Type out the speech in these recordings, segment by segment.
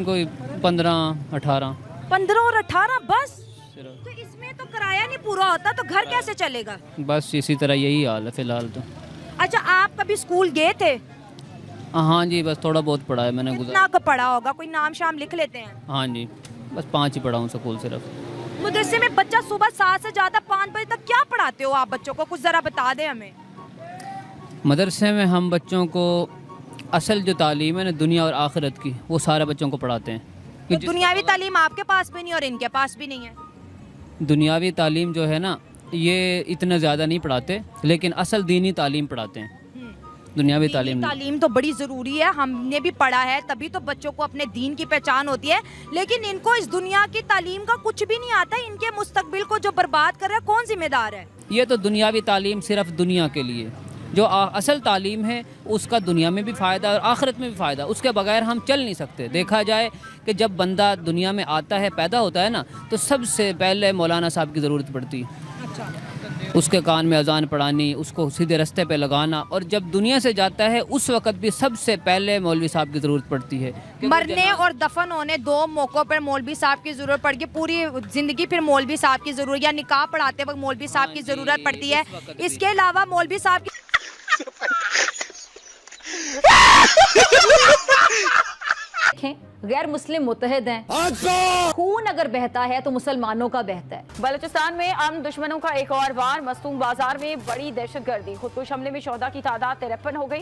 कोई 15-18। 15 और 18 बस? तो इसमें तो किराया नहीं पूरा होता, तो घर कैसे चलेगा? बस इसी तरह यही हाल है फिलहाल तो। अच्छा, आप कभी स्कूल गए थे? हाँ जी, बस थोड़ा बहुत पढ़ा है मैंने। कितना का पढ़ा होगा? कोई नाम शाम लिख लेते हैं? हाँ जी, बस 5 ही पढ़ा हूँ स्कूल सिर्फ। मदरसे में बच्चा सुबह 7 से ज़्यादा 5 बजे तक क्या पढ़ाते हो आप बच्चों को? कुछ ज़रा बता दें हमें। मदरसे में हम बच्चों को असल जो तालीम है ना दुनिया और आखिरत की, वो सारे बच्चों को पढ़ाते हैं। तो दुनियावी तालीम आपके पास भी नहीं और इनके पास भी नहीं है। दुनियावी तालीम जो है ना ये इतना ज़्यादा नहीं पढ़ाते, लेकिन असल दीनी तालीम पढ़ाते हैं। दुनियावी तालीम तो बड़ी ज़रूरी है, हमने भी पढ़ा है, तभी तो बच्चों को अपने दीन की पहचान होती है। लेकिन इनको इस दुनिया की तालीम का कुछ भी नहीं आता। इनके मुस्तकबिल को जो बर्बाद कर रहा है, कौन जिम्मेदार है? ये तो दुनियावी तालीम सिर्फ दुनिया के लिए, जो असल तालीम है उसका दुनिया में भी फ़ायदा और आखिरत में भी फ़ायदा। उसके बगैर हम चल नहीं सकते। देखा जाए कि जब बंदा दुनिया में आता है, पैदा होता है ना, तो सबसे पहले मौलाना साहब की ज़रूरत पड़ती है। अच्छा। उसके कान में अजान पढ़ानी, उसको सीधे रास्ते पे लगाना, और जब दुनिया से जाता है उस वक़्त भी सबसे पहले मौलवी साहब की ज़रूरत पड़ती है। मरने और दफन होने 2 मौक़ों पर मौलवी साहब की ज़रूरत पड़ गई। पूरी ज़िंदगी फिर मौलवी साहब की ज़रूरत, या निकाह पढ़ाते वक्त मौलवी साहब की ज़रूरत पड़ती है। इसके अलावा मौलवी साहब की गैर मुस्लिम मुत्तहिद हैं। खून अगर बहता है तो मुसलमानों का बहता है। बलूचिस्तान में अमन दुश्मनों का एक और वार। मस्तूम बाजार में बड़ी दहशतगर्दी। खुदकुश हमले में शोहदा की तादाद 53 हो गई।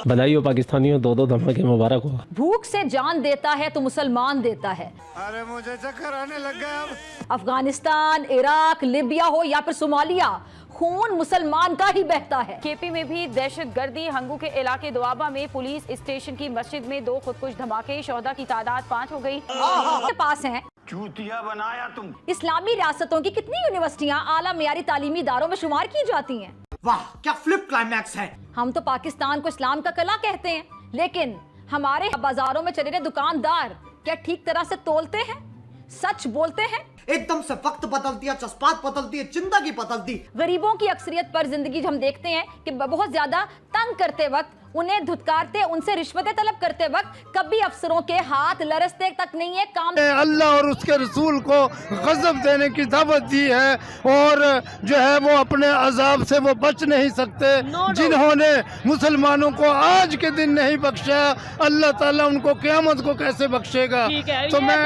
बधाई हो पाकिस्तानियों, 2 धमाके मुबारक हो। भूख से जान देता है तो मुसलमान देता है। अरे मुझे चक्कर आने लग गया। अफगानिस्तान, इराक, लिबिया हो या फिर सोमालिया, खून मुसलमान का ही बहता है। केपी में भी दहशतगर्दी। हंगू के इलाके दोआबा में पुलिस स्टेशन की मस्जिद में 2 खुदकुश धमाके। शोहदा की तादाद 5 हो गई। के पास हैं। चूतिया बनाया तुम। इस्लामी रियासतों की कितनी यूनिवर्सिटियां आला मियारी तालीमी इदारों में शुमार की जाती हैं? वाह, क्या फ्लिप क्लाइमैक्स है। हम तो पाकिस्तान को इस्लाम का कला कहते हैं, लेकिन हमारे बाजारों में चले दुकानदार क्या ठीक तरह से तोलते हैं, सच बोलते हैं? एकदम से वक्त बदलती है, जज्बात बदलती है, जिंदगी बदलती। गरीबों की अक्सरियत पर जिंदगी हम देखते हैं कि बहुत ज्यादा तंग करते वक्त, उन्हें धुतकारते, उनसे रिश्वतें तलब करते वक्त कभी अफसरों के हाथ लरसते तक नहीं है। काम अल्लाह और उसके रसूल को गज़ब देने की दावत दी है, और जो है वो अपने अजाब से वो बच नहीं सकते। जिन्होंने मुसलमानों को आज के दिन नहीं बख्शा, अल्लाह ताला उनको क़यामत को कैसे बख्शेगा। तो मैं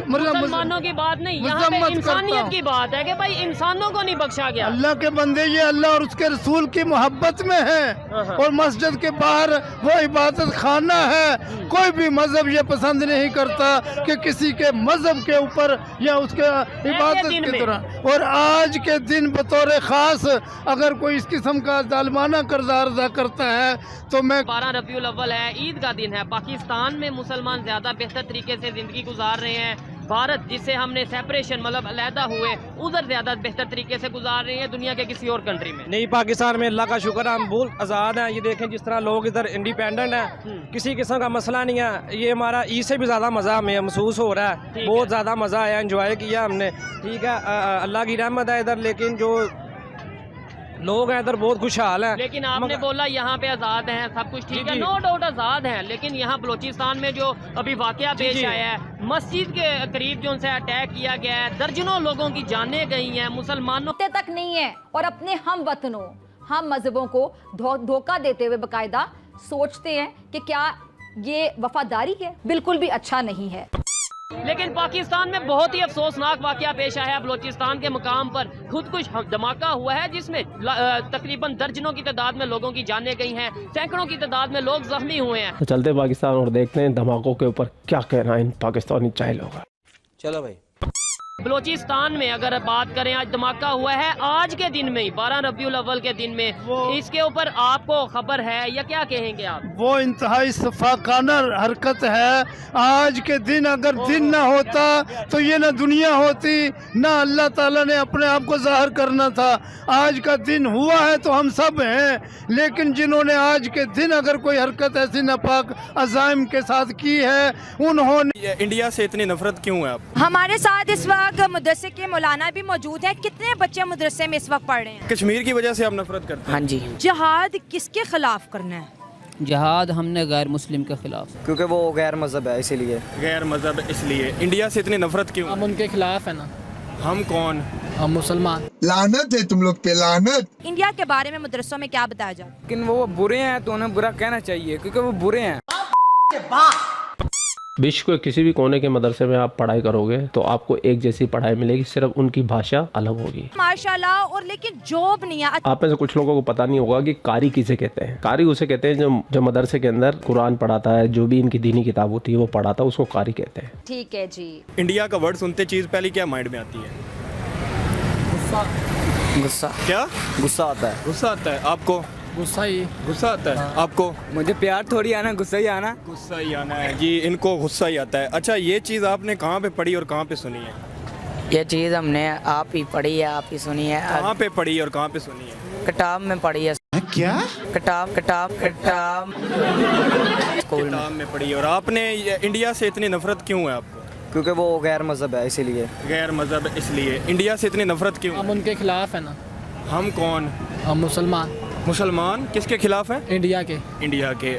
मुसलमानों की बात नहीं, यहाँ पे इंसानियत की बात है कि भाई इंसानों को नहीं बख्शा गया। अल्लाह के बंदे, ये अल्लाह और उसके रसूल की मोहब्बत में है, और मस्जिद के बाहर वो इबादत खाना है। कोई भी मजहब ये पसंद नहीं करता कि किसी के मजहब के ऊपर या उसके इबादत के दौरान, और आज के दिन बतौर खास अगर कोई इस किस्म का जालिमाना किरदार अदा करता है तो मैं 12 रबीउल अव्वल है, ईद का दिन है। पाकिस्तान में मुसलमान ज्यादा बेहतर तरीके से जिंदगी गुजार रहे हैं। भारत जिससे हमने सेपरेशन मतलब अलहदा हुए, उधर ज्यादा बेहतर तरीके से गुजार रहे हैं दुनिया के किसी और कंट्री में नहीं। पाकिस्तान में अल्लाह का शुक्र है, हम बहुत आज़ाद हैं। ये देखें जिस तरह लोग इधर इंडिपेंडेंट हैं, किसी किस्म का मसला नहीं है। ये हमारा ईद से भी ज़्यादा मज़ा हमें महसूस हो रहा है। बहुत ज़्यादा मज़ा आया, एंजॉय किया हमने। ठीक है, अल्लाह की रहमत है इधर, लेकिन जो लोग हैं इधर बहुत खुशहाल हैं। लेकिन आपने बोला यहाँ पे आज़ाद हैं, सब कुछ ठीक है, नो डाउट आज़ाद हैं, लेकिन यहाँ बलोचिस्तान में जो अभी वाकया पेश आया है, मस्जिद के करीब जो उनसे अटैक किया गया है, दर्जनों लोगों की जानें गई हैं, मुसलमानों तक नहीं है, और अपने हम वतनों, हम मजहबों को धोखा देते हुए बाकायदा सोचते हैं कि क्या ये वफादारी है। बिल्कुल भी अच्छा नहीं है। लेकिन पाकिस्तान में बहुत ही अफसोसनाक वाकया पेश आया है। बलोचिस्तान के मुकाम पर खुदकुश धमाका हुआ है, जिसमें तकरीबन दर्जनों की तादाद में लोगों की जानें गई हैं, सैकड़ों की तादाद में लोग जख्मी हुए हैं। तो चलते पाकिस्तान और देखते हैं धमाकों के ऊपर क्या कहना इन पाकिस्तानी चाइलों का। चलो भाई। बलोचिस्तान में अगर बात करें, आज धमाका हुआ है, आज के दिन में ही 12 रबीउल अव्वल के दिन में। इसके ऊपर आपको खबर है या क्या कहेंगे आप? वो इंतहाई सफाकाना हरकत है। आज के दिन अगर दिन ना होता तो ये ना दुनिया होती, ना अल्लाह ताला ने अपने आप को जाहिर करना था। आज का दिन हुआ है तो हम सब हैं, लेकिन जिन्होंने आज के दिन अगर कोई हरकत ऐसी नापाक अज़ाइम के साथ की है, उन्होंने। इंडिया से इतनी नफरत क्यों है आप? हमारे साथ इस वक्त मदरसे के मौलाना भी मौजूद है। कितने बच्चे मदरसे में इस वक्त पढ़ रहे हैं? कश्मीर की वजह से आप नफरत करते हैं? हाँ जी। जिहाद किसके खिलाफ करना है? जिहाद हमने गैर मुस्लिम के ख़िलाफ़। क्योंकि वो गैर मज़हब है इसीलिए। गैर मज़हब इसलिए। इंडिया से इतनी नफरत क्यों? हम उनके खिलाफ है ना। हम कौन? हम मुसलमान। लानत है तुम लोग पे, लानत। इंडिया के बारे में मदरसों में क्या बताया जाए? लेकिन वो बुरे हैं तो उन्हें बुरा कहना चाहिए क्योंकि वो बुरे हैं। विश्व के किसी भी कोने के मदरसे में आप पढ़ाई करोगे तो आपको एक जैसी पढ़ाई मिलेगी, सिर्फ उनकी भाषा अलग होगी। माशाल्लाह। और लेकिन जॉब नहीं है। आप में से कुछ लोगों को पता नहीं होगा कि कारी किसे कहते हैं। कारी उसे कहते हैं जो मदरसे के अंदर कुरान पढ़ाता है, जो भी इनकी दीनी किताब होती है वो पढ़ाता है, उसको कारी कहते हैं। ठीक है जी। इंडिया का वर्ड सुनते चीज़ पहले क्या माइंड में आती है? गुस्सा। क्या? गुस्सा आता है। गुस्सा आता है आपको? गुस्सा ही। गुस्सा आता है आपको? मुझे प्यार थोड़ी आना, गुस्सा ही आना। गुस्सा ही आना है जी, इनको गुस्सा ही आता है। अच्छा, ये चीज़ आपने कहाँ पे पढ़ी और कहाँ पे सुनी है? ये चीज़ हमने आप ही पढ़ी है, आप ही सुनी है। कहाँ पे पढ़ी और कहाँ पे सुनी है? किताब में पढ़ी है। क्या? किताब स्कूल में पढ़ी। और आपने इंडिया से इतनी नफरत क्यों है आपको? क्योंकि वो गैर मज़हब है इसीलिए। गैर मज़हब इसलिए। इंडिया से इतनी नफरत क्यों? हम उनके खिलाफ है ना। हम कौन? हम मुसलमान। मुसलमान किसके खिलाफ हैं? इंडिया के। इंडिया के।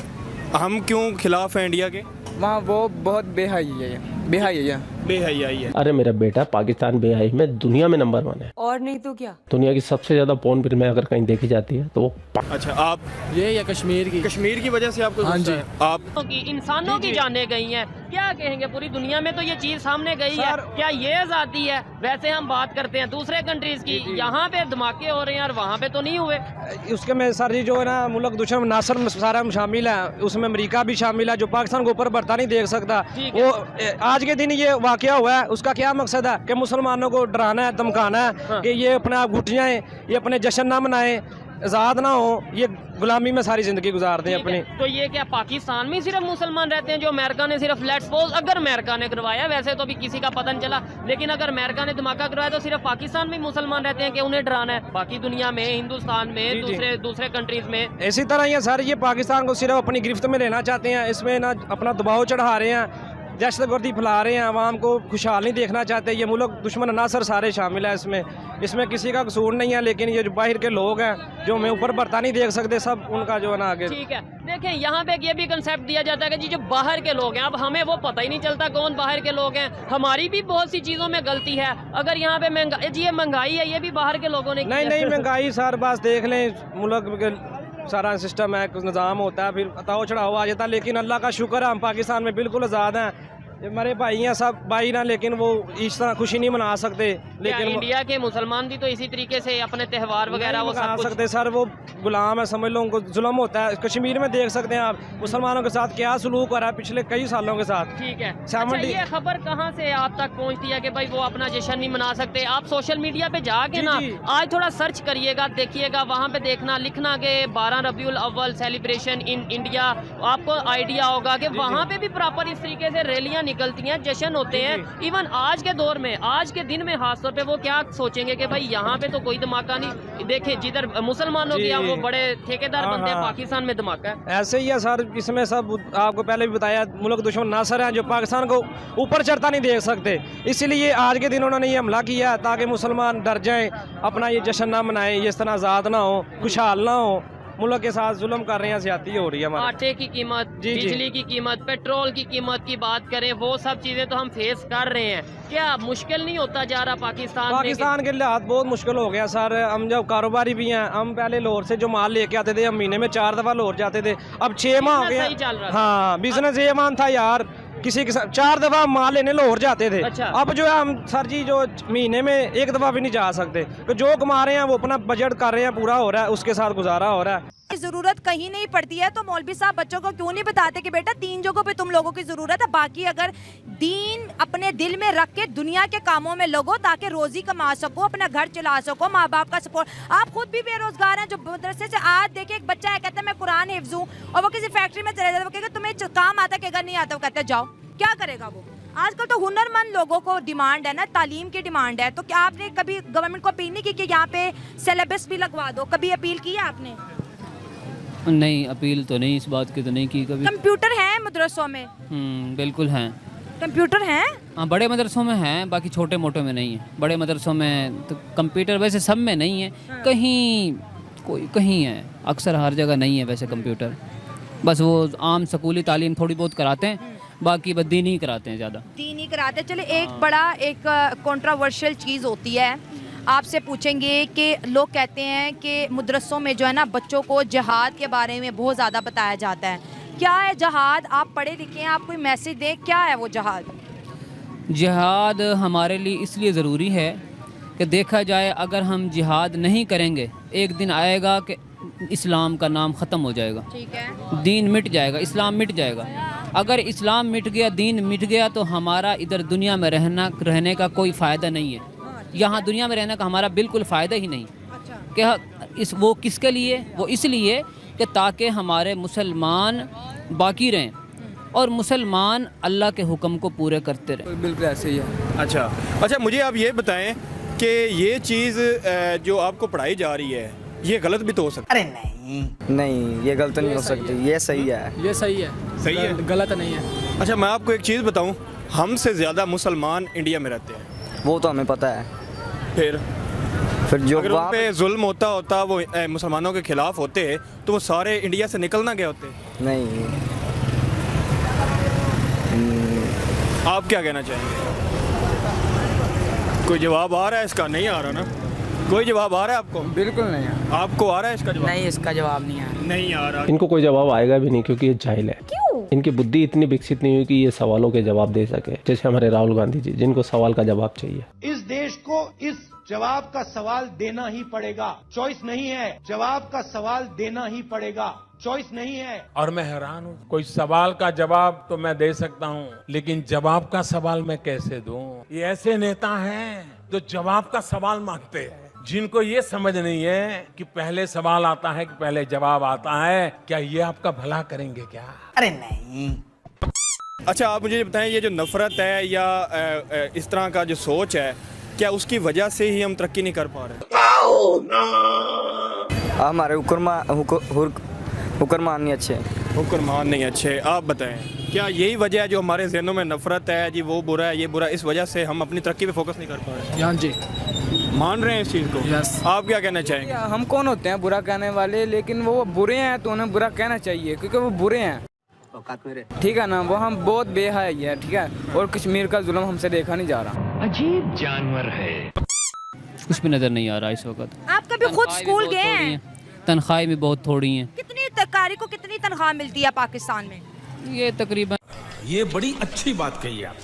हम क्यों खिलाफ हैं इंडिया के? वहाँ वो बहुत बेहयाई है। बेहयाई है। अरे मेरा बेटा, पाकिस्तान बेहयाई में दुनिया में नंबर 1 है। और नहीं तो क्या। दुनिया की सबसे ज्यादा पोर्न फिल्में अगर कहीं देखी जाती है तो वो अच्छा, आप ये या कश्मीर की वजह से आपको हाँ गुस्सा जी। है? आप की इंसानों की जाने गई हैं, क्या कहेंगे? पूरी दुनिया में तो ये चीज सामने गई है। क्या ये आज़ादी है? वैसे हम बात करते हैं दूसरे कंट्रीज की, यहाँ पे धमाके हो रहे हैं और वहाँ पे तो नहीं हुए। उसके में सर जी जो है ना मुल्क दुश्मन नासर सारा शामिल है, उसमें अमेरिका भी शामिल है जो पाकिस्तान को ऊपर बढ़ता नहीं देख सकता। वो आज के दिन ये वाकया हुआ है, उसका क्या मकसद है कि मुसलमानों को डराना है, धमकाना है कि ये अपने आप घुट जाएं, ये अपने जश्न ना मनाएं, आज़ाद ना हो, ये गुलामी में सारी ज़िंदगी गुजार दें अपनी। तो ये क्या पाकिस्तान में सिर्फ मुसलमान रहते हैं? जो अमेरिका ने सिर्फ लेट्स सपोज अगर अमेरिका ने करवाया, वैसे तो अभी किसी का पता नहीं चला, लेकिन अगर अमेरिका ने धमाका करवाया तो सिर्फ पाकिस्तान में मुसलमान रहते हैं कि उन्हें डराना है? बाकी दुनिया में, हिंदुस्तान में, दूसरे कंट्रीज में इसी तरह ये सर ये पाकिस्तान को सिर्फ अपनी गिरफ्त में लेना चाहते हैं, इसमें ना अपना दबाव चढ़ा रहे हैं, दहशतगर्दी फैला रहे हैं, आवाम को खुशहाल नहीं देखना चाहते। ये मुल्क दुश्मन नासर सारे शामिल है इसमें किसी का कसूर नहीं है, लेकिन ये जो बाहर के लोग हैं जो हमें ऊपर बढ़ता नहीं देख सकते, सब उनका जो है ना आगे। ठीक है, देखें यहाँ पे ये भी कंसेप्ट दिया जाता है कि जी जो बाहर के लोग हैं, अब हमें वो पता ही नहीं चलता कौन बाहर के लोग हैं। हमारी भी बहुत सी चीज़ों में गलती है। अगर यहाँ पे महंगाई, जी ये महंगाई है, ये भी बाहर के लोगों ने नहीं महंगाई सर बस देख लें, मुल्क सारा सिस्टम है, कुछ निज़ाम होता है, फिर ताव चढ़ाव आ जाता है, लेकिन अल्लाह का शुक्र है हम पाकिस्तान में बिल्कुल आज़ाद हैं। हमारे भाई हैं सब भाई ना, लेकिन वो इस तरह खुशी नहीं मना सकते। लेकिन इंडिया के मुसलमान भी तो इसी तरीके से अपने त्यौहार वगैरह वो सब कुछ सकते सर, वो गुलाम है, समझ लो उनको जुल्म होता है। कश्मीर में देख सकते हैं आप मुसलमानों के साथ क्या सलूक हो रहा है पिछले कई सालों के साथ। ठीक है। अच्छा, ये खबर कहाँ से आप तक पहुँचती है कि भाई वो अपना जश्न नहीं मना सकते? आप सोशल मीडिया पे जाके ना आज थोड़ा सर्च करिएगा, देखिएगा, वहाँ पे देखना लिखना कि 12 रबीउल अव्वल सेलिब्रेशन इन इंडिया, आपको आइडिया होगा कि वहाँ पे भी प्रॉपर इस तरीके से रैलियाँ निकलती हैं, जश्न होते हैं। इवन आज के दौर में, आज के दिन में खासतौर पे वो क्या सोचेंगे कि भाई यहाँ पे तो कोई धमाका नहीं, देखें जिधर मुसलमानों की वो बड़े ठेकेदार बनते हैं, पाकिस्तान में धमाका है। ऐसे ही है सर, इसमें सब आपको पहले भी बताया, मुल्क दुश्मन नासर हैं जो पाकिस्तान को ऊपर चढ़ता नहीं देख सकते, इसलिए आज के दिन उन्होंने ये हमला किया ताकि मुसलमान डर जाएं, अपना ये जश्न ना मनाएं, ये इस तरह आज़ाद ना हो, खुशहाल ना हो। मुल्क के साथ जुल्म कर रहे हैं, ज्यादती हो रही है हमारे। आटे की कीमत, बिजली की कीमत, पेट्रोल की कीमत की बात करें, वो सब चीज़ें तो हम फेस कर रहे हैं। क्या मुश्किल नहीं होता जा रहा पाकिस्तान के लिहाज बहुत मुश्किल हो गया सर। हम जब कारोबारी भी हैं, हम पहले लाहौर से जो माल लेके आते थे, हम महीने में 4 दफ़ा लाहौर जाते थे, अब 6 माह हो गए। हाँ, बिजनेस ये मान था यार, किसी के साथ 4 दफ़ा माल लेने लाहौर जाते थे। अच्छा। अब जो है हम सर जी जो महीने में 1 दफ़ा भी नहीं जा सकते, तो जो कमा रहे हैं वो अपना बजट कर रहे हैं, पूरा हो रहा है, उसके साथ गुजारा हो रहा है। जरूरत कहीं नहीं पड़ती है, तो मौलवी साहब बच्चों को क्यों नहीं बताते कि बेटा 3 जगहों पे तुम लोगों की जरूरत है, बाकी अगर दीन अपने दिल में रख के दुनिया के कामों में लगो ताकि रोजी कमा सको, अपना घर चला सको, माँ बाप का सपोर्ट। आप खुद भी बेरोजगार हैं, जो मदरसे से आज देखिए एक बच्चा है कहता है मैं कुरान हिफ्ज़ हूँ, और वो किसी फैक्ट्री में चले जाता है, वो कहेगा तुम्हें काम आता है कि अगर नहीं आता, वो कहता है जाओ, क्या करेगा वो? आजकल तो हुनरमंद लोगों को डिमांड है ना, तालीम की डिमांड है। तो क्या आपने कभी गवर्नमेंट को अपील नहीं की कि यहाँ पे सिलेबस भी लगवा दो? कभी अपील की है आपने? नहीं, अपील तो नहीं, इस बात की तो नहीं की कभी। कंप्यूटर है मदरसों में? बिल्कुल हैं कंप्यूटर हैं। हाँ, बड़े मदरसों में हैं, बाकी छोटे मोटे में नहीं है। बड़े मदरसों में तो कंप्यूटर वैसे सब में नहीं है, कहीं है, अक्सर हर जगह नहीं है वैसे कंप्यूटर। बस वो आम स्कूली तालीम थोड़ी बहुत कराते हैं, बाकी बस दीनी ही कराते हैं ज़्यादा। दीनी कराते। चले एक बड़ा एक कंट्रोवर्शियल चीज़ होती है, आपसे पूछेंगे कि लोग कहते हैं कि मदरसों में जो है ना बच्चों को जिहाद के बारे में बहुत ज़्यादा बताया जाता है। क्या है जिहाद? आप पढ़े लिखे हैं, आप कोई मैसेज दें, क्या है वो जिहाद? जिहाद हमारे लिए इसलिए ज़रूरी है कि देखा जाए अगर हम जिहाद नहीं करेंगे एक दिन आएगा कि इस्लाम का नाम ख़त्म हो जाएगा, ठीक है, दीन मिट जाएगा, इस्लाम मिट जाएगा। अगर इस्लाम मिट गया, दीन मिट गया तो हमारा इधर दुनिया में रहने का कोई फ़ायदा नहीं है। यहाँ दुनिया में रहने का हमारा बिल्कुल फ़ायदा ही नहीं। क्या वो किसके लिए? वो इसलिए कि ताकि हमारे मुसलमान बाकी रहें और मुसलमान अल्लाह के हुक्म को पूरे करते रहें। बिल्कुल ऐसे ही है। अच्छा, मुझे आप ये बताएं कि ये चीज़ जो आपको पढ़ाई जा रही है ये गलत भी तो हो सकता है? अरे नहीं, ये गलत नहीं हो सकती, ये सही है। ये सही है, सही है, गलत नहीं है। अच्छा, मैं आपको एक चीज़ बताऊं, हमसे ज़्यादा मुसलमान इंडिया में रहते हैं। वो तो हमें पता है। फिर जो अगर उन पे जुल्म होता वो मुसलमानों के खिलाफ होते तो वो सारे इंडिया से निकल ना गए होते? नहीं। आप क्या कहना चाहेंगे? कोई जवाब आ रहा है इसका? नहीं आ रहा ना? कोई जवाब आ रहा है आपको? बिल्कुल नहीं है। आपको आ रहा है इसका जवाब? नहीं, इसका जवाब नहीं है। नहीं आ रहा। इनको कोई जवाब आएगा भी नहीं क्योंकि ये जाहिल है। क्यों? इनकी बुद्धि इतनी विकसित नहीं हुई कि ये सवालों के जवाब दे सके, जैसे हमारे राहुल गांधी जी, जिनको सवाल का जवाब चाहिए। इस देश को इस जवाब का सवाल देना ही पड़ेगा, चॉइस नहीं है। जवाब का सवाल देना ही पड़ेगा, चॉइस नहीं है। और मैं हैरान हूँ, कोई सवाल का जवाब तो मैं दे सकता हूँ, लेकिन जवाब का सवाल मैं कैसे दूं? ये ऐसे नेता हैं जो जवाब का सवाल मांगते हैं, जिनको ये समझ नहीं है कि पहले सवाल आता है कि पहले जवाब आता है। क्या ये आपका भला करेंगे क्या? अरे नहीं। अच्छा, आप मुझे बताएं, ये जो नफरत है या इस तरह का जो सोच है, क्या उसकी वजह से ही हम तरक्की नहीं कर पा रहे? हमारे हुक्मरान नहीं अच्छे। हुक्मरान नहीं अच्छे। आप बताएं, क्या यही वजह है जो हमारे जहनों में नफरत है, जी वो बुरा है, ये बुरा, इस वजह से हम अपनी तरक्की पे फोकस नहीं कर पा रहे? हाँ जी, मान रहे हैं इस चीज़ को? यस। आप क्या कहना चाहेंगे? हम कौन होते हैं बुरा कहने वाले, लेकिन वो बुरे हैं तो उन्हें बुरा कहना चाहिए क्योंकि वो बुरे हैं। ठीक है ना, वो हम बहुत बेहया है, ठीक है, और कश्मीर का जुल्म हमसे देखा नहीं जा रहा। अजीब जानवर है। कुछ भी नज़र नहीं आ रहा इस वक्त। आप कभी खुद स्कूल गए हैं? तनख्वाहें भी बहुत थोड़ी हैं। कितनी तरकारी को कितनी तनख्वाह मिलती है पाकिस्तान में? ये तकरीबन ये बड़ी अच्छी बात कही आप।